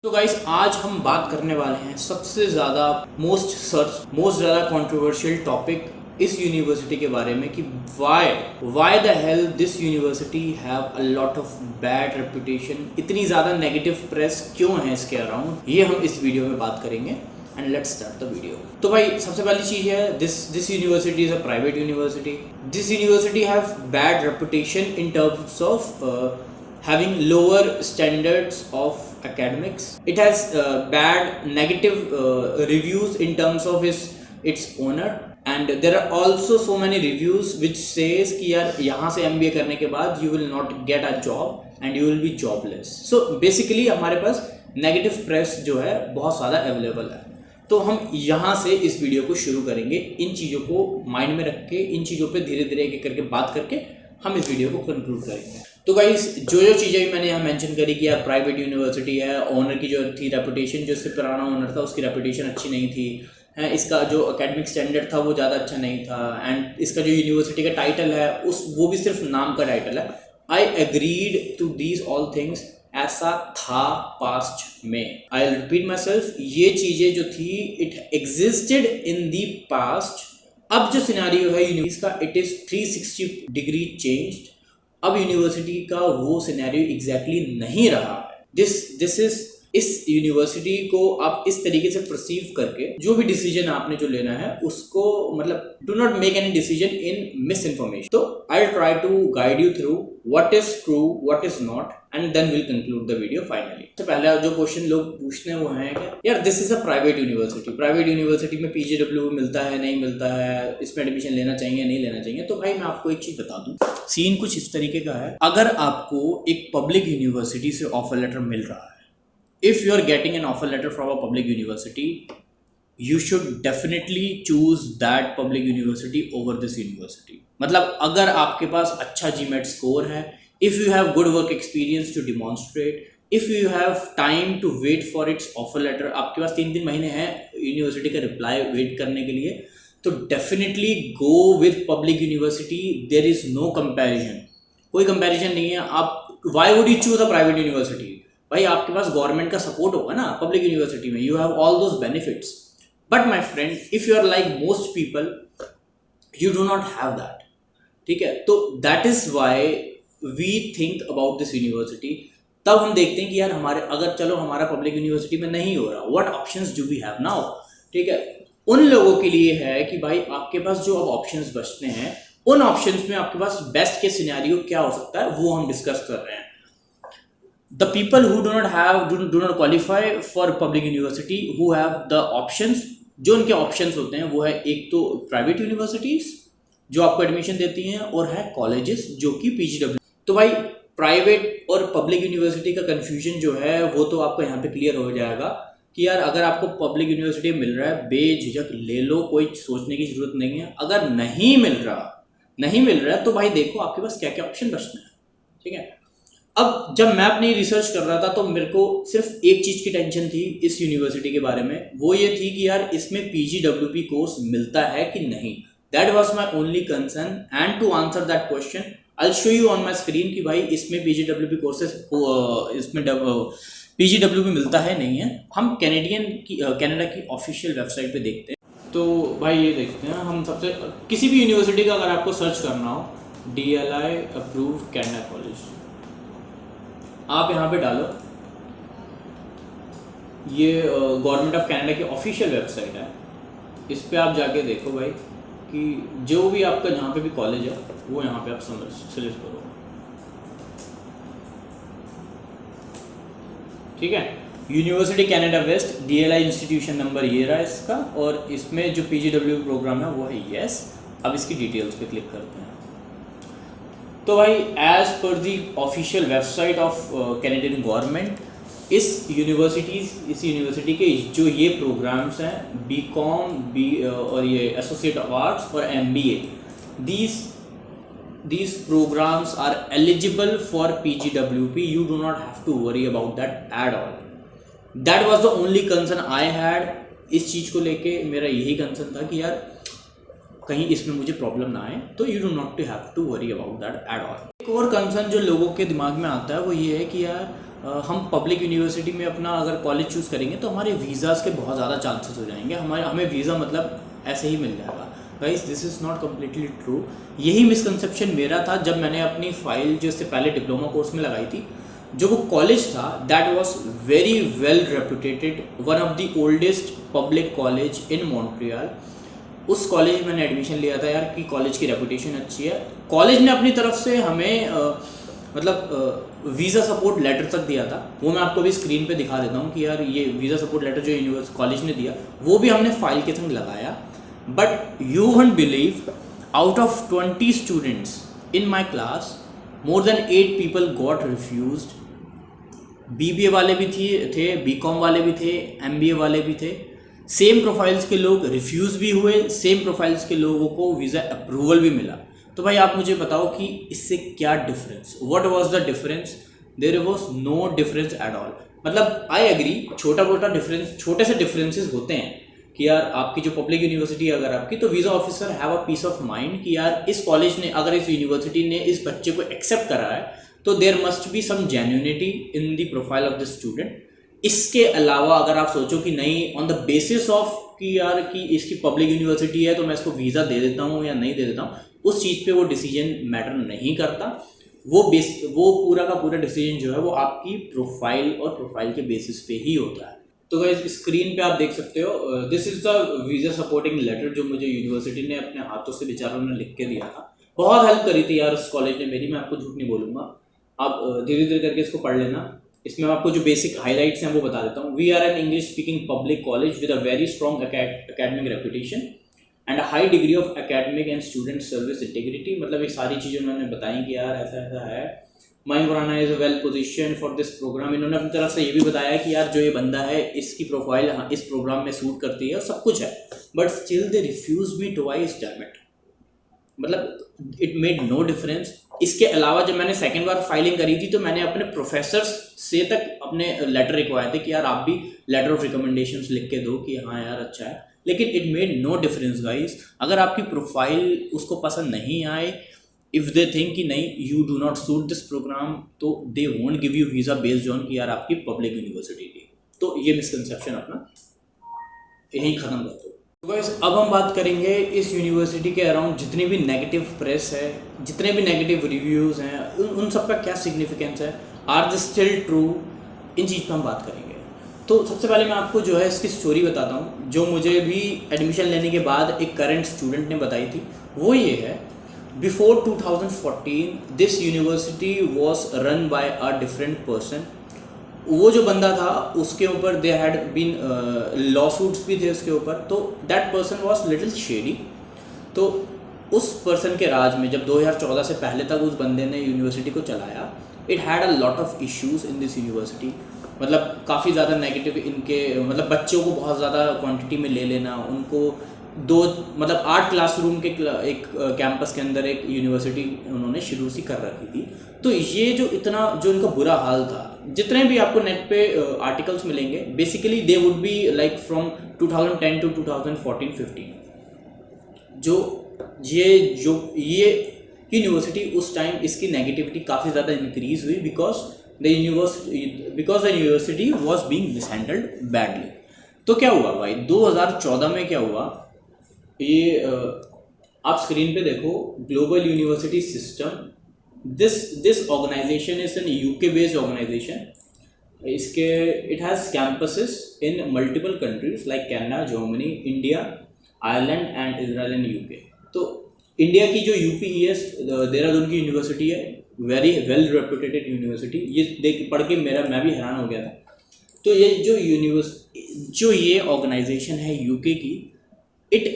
तो गाइस आज हम बात करने वाले हैं सबसे ज़्यादा मोस्ट ज़्यादा कंट्रोवर्शियल टॉपिक इस यूनिवर्सिटी के बारे में कि why the hell this university have a lot of bad reputation. इतनी ज़्यादा नेगेटिव प्रेस क्यों है इसके अराउंड, ये हम इस वीडियो में बात करेंगे। And let's start the video. तो भाई सबसे पहली चीज़ है this university is a private university. This university have bad reputation in terms of having lower standards of academics. It has bad negative reviews in terms of its owner, and there are also so many reviews which says कि यार यहाँ से MBA करने के बाद you will not get a job and you will be jobless. So basically हमारे पास negative press जो है बहुत ज़्यादा अवेलेबल है। तो हम यहाँ से इस वीडियो को शुरू करेंगे, इन चीज़ों को माइंड में रख के, इन चीज़ों पे धीरे धीरे एक करके बात करके हम इस वीडियो को कंक्लूड करेंगे। तो गाइस जो चीज़ें मैंने यहाँ मेंशन करी कि यार प्राइवेट यूनिवर्सिटी है, ओनर की जो थी रेपुटेशन, जो इससे पुराना ओनर था उसकी रेपुटेशन अच्छी नहीं थी, है इसका जो एकेडमिक स्टैंडर्ड था वो ज़्यादा अच्छा नहीं था, एंड इसका जो यूनिवर्सिटी का टाइटल है वो भी सिर्फ नाम का टाइटल है। I agreed to these all things, ऐसा था पास्ट में। आई रिपीट माई सेल्फ, ये चीज़ें जो थी it existed in the past. अब जो सिनेरियो है यूनिवर्सिटी का इट इज़ 360 डिग्री चेंज्ड। अब यूनिवर्सिटी का वो सिनेरियो एग्जैक्टली नहीं रहा है। दिस इज इस यूनिवर्सिटी को आप इस तरीके से परसीव करके जो भी डिसीजन आपने जो लेना है उसको, मतलब do not make any decision in misinformation. तो I try to guide you through what is true what is not, and then will conclude the video finally. तो पहले जो क्वेश्चन लोग पूछते हैं वो है कि यार this is a private university, private university में PGW मिलता है नहीं मिलता है, इसमें एडमिशन लेना चाहिए नहीं लेना चाहिए। तो भाई मैं आपको एक चीज बता दूं, सीन कुछ इस तरीके का है। अगर आपको एक पब्लिक यूनिवर्सिटी से ऑफर लेटर मिल रहा है, if you are getting an offer letter from a public university, you should definitely choose that public university over this university. मतलब अगर आपके पास अच्छा GMAT स्कोर है, if you have good work experience to demonstrate, if you have time to wait for its offer letter, आपके पास 3 महीने हैं university का reply wait करने के लिए, तो definitely go with public university. There is no comparison, कोई कंपैरिजन नहीं है। आप why would you choose a private university? भाई आपके पास गवर्नमेंट का सपोर्ट होगा ना पब्लिक यूनिवर्सिटी में, you have all those benefits. But my friend, if you are like most people, you do not have that. ठीक है, तो that is why we think about this university. तब हम देखते हैं कि यार हमारे, अगर चलो हमारा पब्लिक यूनिवर्सिटी में नहीं हो रहा, what options do we have now. ठीक है, उन लोगों के लिए है कि भाई आपके पास जो अब ऑप्शंस बचते हैं, उन ऑप्शंस में आपके पास बेस्ट के सिनेरियो क्या हो सकता है वो हम डिस्कस कर रहे हैं। The people who do not qualify for public university, who have the options, जो उनके ऑप्शंस होते हैं वो है एक तो प्राइवेट यूनिवर्सिटीज जो आपको एडमिशन देती हैं, और है कॉलेजेस जो कि PGW। तो भाई प्राइवेट और पब्लिक यूनिवर्सिटी का कंफ्यूजन जो है वो तो आपको यहाँ पे क्लियर हो जाएगा कि यार अगर आपको पब्लिक यूनिवर्सिटी मिल रहा है बेझिझक ले लो, कोई सोचने की जरूरत नहीं है। अगर नहीं मिल रहा तो भाई देखो आपके पास क्या क्या ऑप्शन बचते हैं। ठीक है, अब जब मैं अपनी रिसर्च कर रहा था तो मेरे को सिर्फ एक चीज़ की टेंशन थी इस यूनिवर्सिटी के बारे में, वो ये थी कि यार इसमें PGWP कोर्स मिलता है कि नहीं। That was my only concern, and to answer that question I will show you on my screen कि भाई इसमें PGWP कोर्सेज, इसमें PGWP मिलता है नहीं है। हम कनाडा की ऑफिशियल वेबसाइट पे देखते हैं। तो भाई ये देखते हैं हम, सबसे किसी भी यूनिवर्सिटी का अगर आपको सर्च करना हो, DLI अप्रूव कैनेडा कॉलेज, आप यहाँ पे डालो, ये गवर्नमेंट ऑफ कनाडा की ऑफिशियल वेबसाइट है। इस पे आप जाके देखो भाई कि जो भी आपका जहाँ पे भी कॉलेज है वो यहाँ पे आप सेलेक्ट करो। ठीक है, university Canada west DLI institution number ये रहा इसका, और इसमें जो PGW प्रोग्राम है वो है यस। अब इसकी डिटेल्स पे क्लिक करते हैं। तो भाई एज पर the official website of Canadian government, इस यूनिवर्सिटी के जो ये प्रोग्राम्स हैं BCom और ये एसोसिएट ऑफ आर्ट्स और MBA, these programs are eligible for PGWP. You do not have to worry about that at all. That was the only concern I had. इस चीज़ को लेके मेरा यही कंसर्न था कि यार कहीं इसमें मुझे प्रॉब्लम ना आए, तो you do not to have to worry about that at all. एक और कंसर्न जो लोगों के दिमाग में आता है वो ये है कि यार हम पब्लिक यूनिवर्सिटी में अपना अगर कॉलेज चूज़ करेंगे तो हमारे वीज़ाज़ के बहुत ज़्यादा चांसेस हो जाएंगे, हमें वीज़ा मतलब ऐसे ही मिल जाएगा। Guys this is not completely true. यही मिसकंसेप्शन मेरा था जब मैंने अपनी फ़ाइल जो इससे पहले डिप्लोमा कोर्स में लगाई थी। जो वो कॉलेज था that was very well reputed, one of the oldest public college in Montreal. उस कॉलेज में मैंने एडमिशन लिया था यार कि कॉलेज की रेपुटेशन अच्छी है। कॉलेज ने अपनी तरफ से हमें वीज़ा सपोर्ट लेटर तक दिया था, वो मैं आपको भी स्क्रीन पे दिखा देता हूँ कि यार ये वीज़ा सपोर्ट लेटर जो यूनिवर्सिटी कॉलेज ने दिया वो भी हमने फाइल के संग लगाया। But you won't believe, out of 20 students in my class more than 8 people got refused. BBA वाले भी थे, BCom वाले भी थे, MBA वाले भी थे। सेम प्रोफाइल्स के लोग रिफ्यूज़ भी हुए, सेम प्रोफाइल्स के लोगों को वीज़ा अप्रूवल भी मिला। तो भाई आप मुझे बताओ कि इससे क्या difference, what was the difference? There was no difference at all. मतलब आई एग्री, छोटा मोटा डिफरेंस, छोटे से डिफरेंसेस होते हैं कि यार आपकी जो पब्लिक यूनिवर्सिटी है अगर आपकी, तो visa officer have a peace of mind कि यार इस कॉलेज ने, अगर इस यूनिवर्सिटी ने इस बच्चे को एक्सेप्ट करा है तो there must be some genuinity in the profile of the student. इसके अलावा अगर आप सोचो कि नहीं, ऑन द बेसिस ऑफ कि यार कि इसकी पब्लिक यूनिवर्सिटी है तो मैं इसको वीज़ा दे देता हूँ या नहीं दे देता हूँ, उस चीज़ पे वो डिसीजन मैटर नहीं करता। वो पूरा का पूरा डिसीजन जो है वो आपकी प्रोफाइल और प्रोफाइल के बेसिस पे ही होता है। तो गाइस स्क्रीन पे आप देख सकते हो, this is the visa supporting letter जो मुझे यूनिवर्सिटी ने अपने हाथों से बेचारों ने लिख के दिया था। बहुत हेल्प करी थी यार उस कॉलेज ने मेरी, मैं आपको झूठ नहीं बोलूँगा। आप धीरे धीरे करके इसको पढ़ लेना। इसमें मैं आपको जो बेसिक हाईलाइट्स हैं वो बता देता हूँ। We are an English speaking public college with a very strong academic reputation and a high degree of academic and student service integrity. मतलब ये सारी चीज़ें उन्होंने बताई कि यार ऐसा ऐसा है। माइन Khurana is well position for this program. इन्होंने अपनी तरफ से ये भी बताया कि यार जो ये बंदा है इसकी प्रोफाइल इस प्रोग्राम में सूट करती है और सब कुछ है, but still they refuse me twice, damn it. मतलब इट मेड नो डिफरेंस। इसके अलावा जब मैंने सेकेंड बार फाइलिंग करी थी तो मैंने अपने प्रोफेसर्स से तक अपने लेटर रिक्वायर थे कि यार आप भी लेटर ऑफ रिकमेंडेशंस लिख के दो कि हाँ यार अच्छा है। लेकिन it made no difference guys. अगर आपकी प्रोफाइल उसको पसंद नहीं आए, इफ़ दे थिंक कि नहीं you do not suit this program, तो they won't give you visa based on कि यार आपकी पब्लिक यूनिवर्सिटी की। तो ये मिसकंसेप्शन अपना यहीं ख़त्म कर दो। तो गाइस अब हम बात करेंगे इस यूनिवर्सिटी के अराउंड जितनी भी नेगेटिव प्रेस है, जितने भी नेगेटिव रिव्यूज़ हैं, उन सब का क्या सिग्निफिकेंस है, आर दे स्टिल ट्रू, इन चीज़ पर हम बात करेंगे। तो सबसे पहले मैं आपको जो है इसकी स्टोरी बताता हूँ जो मुझे भी एडमिशन लेने के बाद एक करंट स्टूडेंट ने बताई थी। वो ये है, before 2014 this university was run by a different person. वो जो बंदा था उसके ऊपर they had been lawsuits भी थे उसके ऊपर, तो that person was little shady. तो उस पर्सन के राज में जब 2014 से पहले तक उस बंदे ने यूनिवर्सिटी को चलाया, it had a lot of issues in this university. मतलब काफ़ी ज़्यादा नेगेटिव इनके, मतलब बच्चों को बहुत ज़्यादा क्वांटिटी में ले लेना, उनको मतलब 8 क्लासरूम के एक कैंपस के अंदर एक यूनिवर्सिटी उन्होंने शुरू से कर रखी थी। तो ये जो इनका बुरा हाल था, जितने भी आपको नेट पे आर्टिकल्स मिलेंगे, basically they would be like from 2010 to 2014-15। ये यूनिवर्सिटी उस टाइम इसकी नेगेटिविटी काफ़ी ज़्यादा इंक्रीज हुई because the university was being mishandled badly. तो क्या हुआ भाई 2014 में क्या हुआ, ये आप स्क्रीन पे देखो, global university system, this organization is an UK based organization. इसके it has campuses in multiple countries like Canada, Germany, India, Ireland and Israel and UK. तो इंडिया की जो UPES देहरादून की यूनिवर्सिटी है, वेरी वेल रेपुटेटेड यूनिवर्सिटी, ये देख पढ़ के मैं भी हैरान हो गया था। तो ये जो ये ऑर्गेनाइजेशन है यूके की, इट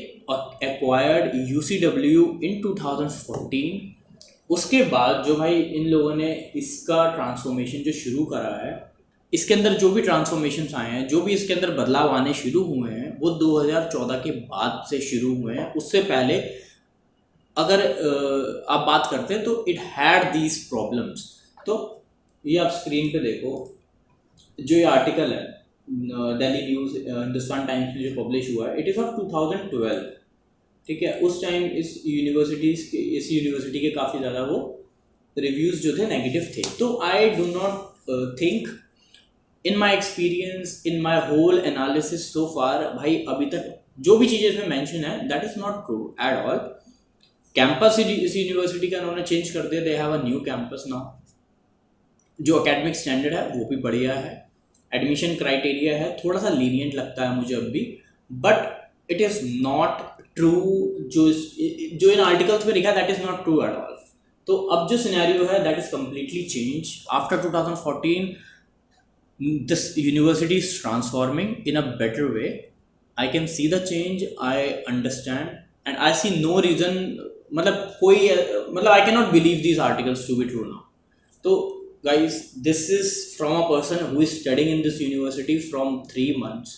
एक्वायर्ड UCW इन 2014। उसके बाद जो भाई इन लोगों ने इसका ट्रांसफॉर्मेशन जो शुरू करा है, इसके अंदर जो भी ट्रांसफॉर्मेशंस आए हैं, जो भी इसके अंदर बदलाव आने शुरू हुए हैं, वो 2014 के बाद से शुरू हुए हैं। उससे पहले अगर आप बात करते हैं तो इट हैड दीज प्रॉब्लम्स। तो ये आप स्क्रीन पे देखो, जो ये आर्टिकल है दिल्ली न्यूज़ हिंदुस्तान टाइम्स में जो पब्लिश हुआ है, इट इज़ ऑफ 2012। ठीक है, उस टाइम इस यूनिवर्सिटी के काफ़ी ज़्यादा वो रिव्यूज़ जो थे नेगेटिव थे। तो I do not think in my experience, in my whole analysis so far, भाई अभी तक जो भी चीज़ें इसमें मैंशन है that is not true at all. Campus इस यूनिवर्सिटी का उन्होंने चेंज कर दिया, they have a new campus now. जो एकेडमिक स्टैंडर्ड है वो भी बढ़िया है, एडमिशन क्राइटेरिया है थोड़ा सा लीनियंट लगता है मुझे अब भी, but it is not true. जो इन आर्टिकल्स में लिखा है that is not true at all. तो अब जो सिनेरियो है that is completely change after 2014। this university is transforming in a better way. I can see the change, I understand, and I see no reason, मतलब I cannot believe these articles to be true now. So guys, this is from a person who is studying in this university from 3 months.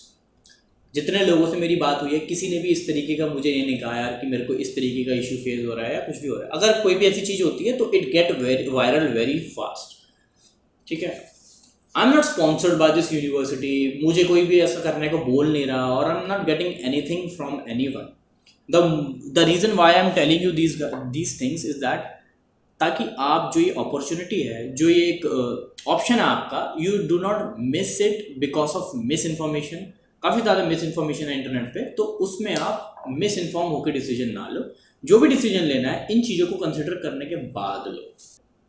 जितने लोगों से मेरी बात हुई है किसी ने भी इस तरीके का मुझे ये नहीं कहा यार कि मेरे को इस तरीके का इशू फेस हो रहा है या कुछ भी हो रहा है। अगर कोई भी ऐसी चीज़ होती है तो it get viral very fast, ठीक है। I am not sponsored by this university, मुझे कोई भी ऐसा करने को बोल नहीं रहा, और I am not getting anything from anyone. The reason why I am telling you these things is that ताकि आप जो ये अपॉर्चुनिटी है, जो ये एक ऑप्शन है आपका, you do not miss it because of miss information. काफ़ी ज़्यादा मिस इन्फॉर्मेशन है इंटरनेट पे, तो उसमें आप मिस इन्फॉर्म होकर डिसीजन ना लो। जो भी डिसीजन लेना है इन चीज़ों को कंसिडर करने के बाद लो।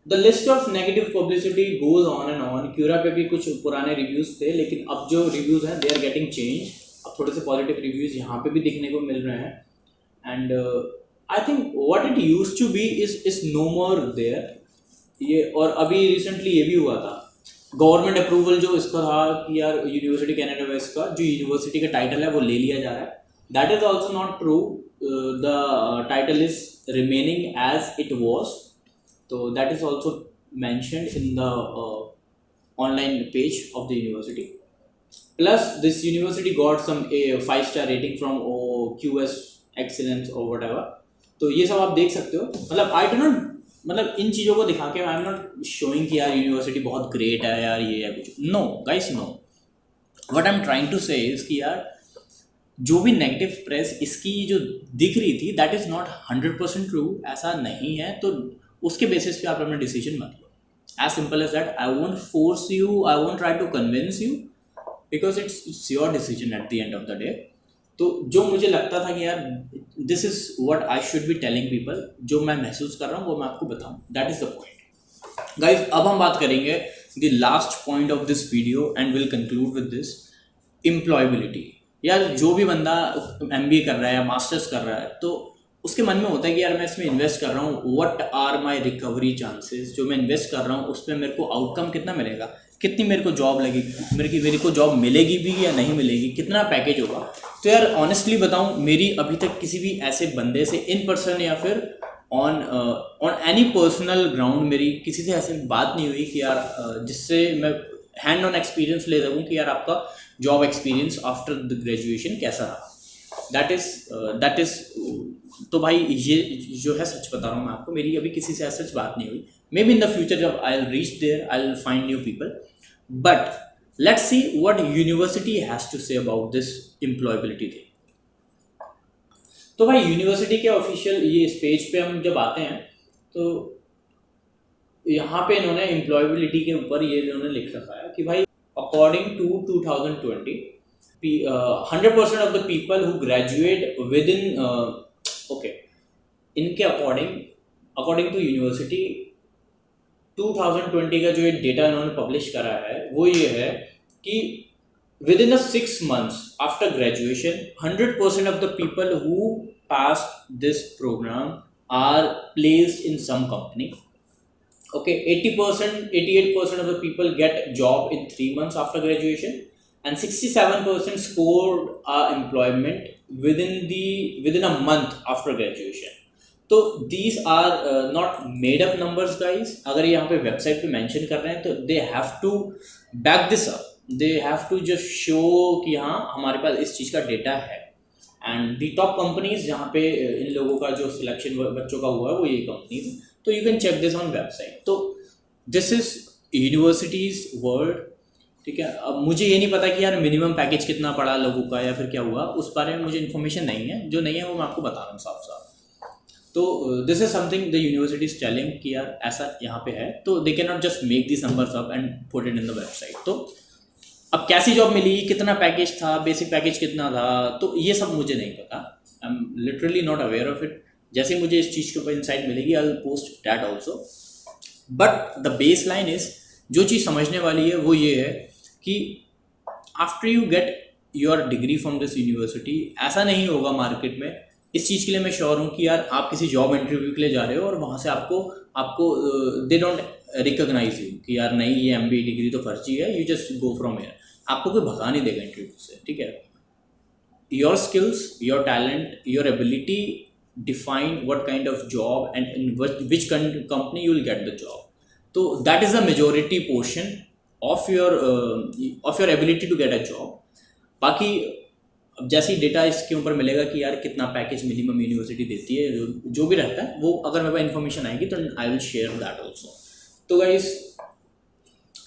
The list of negative publicity goes on and on. Quora पे भी कुछ पुराने रिव्यूज़ थे, लेकिन अब जो रिव्यूज़ हैं दे आर गेटिंग चेंज। अब थोड़े से पॉजिटिव रिव्यूज़ यहाँ पे भी दिखने को मिल रहे हैं, and I think what it used to be is no more there. ये और अभी रिसेंटली ये भी हुआ था, गवर्नमेंट अप्रूवल जो इसका था कि यार यूनिवर्सिटी कैनेडा वेस्ट का जो यूनिवर्सिटी का टाइटल है वो ले लिया जा रहा है। That is also not true, the title is remaining as it was. So that is also mentioned in the online page of the university. Plus this university got some 5-star rating from QS Excellence or whatever. तो ये सब आप देख सकते हो। मतलब I do not, मतलब इन चीज़ों को दिखा के I am not showing कि यार यूनिवर्सिटी बहुत ग्रेट है यार ये या कुछ। No guys, no. What I am trying to say is कि यार जो भी नेगेटिव प्रेस इसकी जो दिख रही थी दैट इज़ नॉट 100% ट्रू, ऐसा नहीं है। तो उसके बेसिस पे आप अपना डिसीजन मत लो। As simple as that. I won't force you, I won't try to convince you, because it's your decision at the end of the day. तो जो मुझे लगता था कि यार this is what I should be telling people, जो मैं महसूस कर रहा हूँ वो मैं आपको बताऊँ, that is the point. Guys अब हम बात करेंगे the last point of this video and will conclude with this, employability. यार जो भी बंदा MBA कर रहा है या मास्टर्स कर रहा है तो उसके मन में होता है कि यार मैं इसमें इन्वेस्ट कर रहा हूँ, what are my recovery chances. जो मैं इन्वेस्ट कर रहा हूँ उस पर मेरे को आउटकम कितना मिलेगा, कितनी मेरे को जॉब लगेगी, मेरे को जॉब मिलेगी भी या नहीं मिलेगी, कितना पैकेज होगा। तो यार ऑनेस्टली बताऊँ, मेरी अभी तक किसी भी ऐसे बंदे से इन पर्सन या फिर ऑन एनी पर्सनल ग्राउंड मेरी किसी से ऐसे बात नहीं हुई कि यार जिससे मैं हैंड ऑन एक्सपीरियंस ले सकूँ कि यार आपका job experience after the graduation कैसा रहा। दैट इज़ तो भाई ये जो है सच बता रहा हूँ मैं आपको, मेरी अभी किसी से सच बात नहीं हुई। Maybe in the future जब I will reach there I will find new people, but let's see what university has to say about this employability thing. तो भाई यूनिवर्सिटी के ऑफिशियल ये इस पेज पे हम जब आते हैं तो यहाँ पे इन्होंने एम्प्लॉयबिलिटी के ऊपर ये इन्होंने लिख रखा है कि भाई according to 2020 100% of the people who graduate within okay, इनके अकॉर्डिंग टू यूनिवर्सिटी 2020 का जो एक डेटा इन्होंने पब्लिश करा है वो ये है कि within 6 months after graduation 100% of the people who pass this program are placed in some company. Okay, 88% of the people get job in 3 months after graduation, and 67% scored employment within a month after graduation. तो these are not made up numbers guys। अगर यहाँ पे website पे mention कर रहे हैं तो they have to back this up, they have to just show कि हाँ हमारे पास इस चीज़ का डेटा है। एंड दी टॉप कंपनीज जहाँ पे इन लोगों का जो सिलेक्शन बच्चों का हुआ है वो ये कंपनीज, तो you can check this on website. तो दिस इज यूनिवर्सिटीज वर्ल्ड, ठीक है। अब मुझे ये नहीं पता कि यार मिनिमम पैकेज कितना पड़ा लोगों का या फिर क्या हुआ, उस बारे में मुझे इन्फॉर्मेशन नहीं है। जो नहीं है वो मैं आपको बता रहा हूँ साफ साफ। तो this is something the university is telling कि यार ऐसा यहाँ पे है, तो they can not just make this numbers up and put it in the website. तो अब कैसी जॉब मिली, कितना पैकेज था, बेसिक पैकेज कितना था, तो ये सब मुझे नहीं पता। I am literally not aware of it. जैसे मुझे इस चीज़ के ऊपर इंसाइट मिलेगी I will post that also. But the base line is, जो चीज़ समझने वाली है वो ये है कि after you get your degree from this university, ऐसा नहीं होगा मार्केट में। इस चीज़ के लिए मैं श्योर हूँ कि यार आप किसी जॉब इंटरव्यू के लिए जा रहे हो और वहाँ से आपको आपको दे डोंट रिकॉग्नाइज यू कि यार नहीं ये MBA डिग्री तो फर्जी है, you just go from here. आपको कोई भगा नहीं देगा इंटरव्यू से, ठीक है। Your skills, your talent, your ability define what kind of job and in which company you will get the job. तो that is the majority portion of your ability to get a job. बाकी अब जैसे ही data इसके ऊपर मिलेगा कि यार कितना पैकेज मिनिमम यूनिवर्सिटी देती है, जो भी रहता है वो अगर मेरे पास इन्फॉर्मेशन आएगी तो I will share that also. तो guys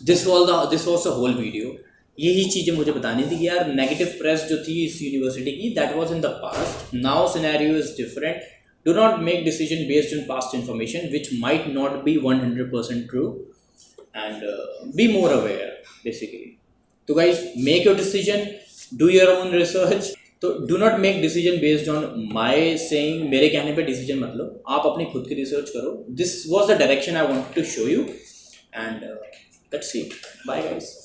this was the whole video. यही चीज़ें मुझे बतानी थी कि यार नेगेटिव प्रेस जो थी इस यूनिवर्सिटी की, that was in the past, now scenario is different. Do not make decision based on past information which might not be 100% true and be more aware basically. तो guys make your decision, do your own research. तो do not make decision based on my saying, मेरे कहने पे decision मत लो, आप अपनी खुद की रिसर्च करो। This was the direction I want to show you and let's see. Bye guys.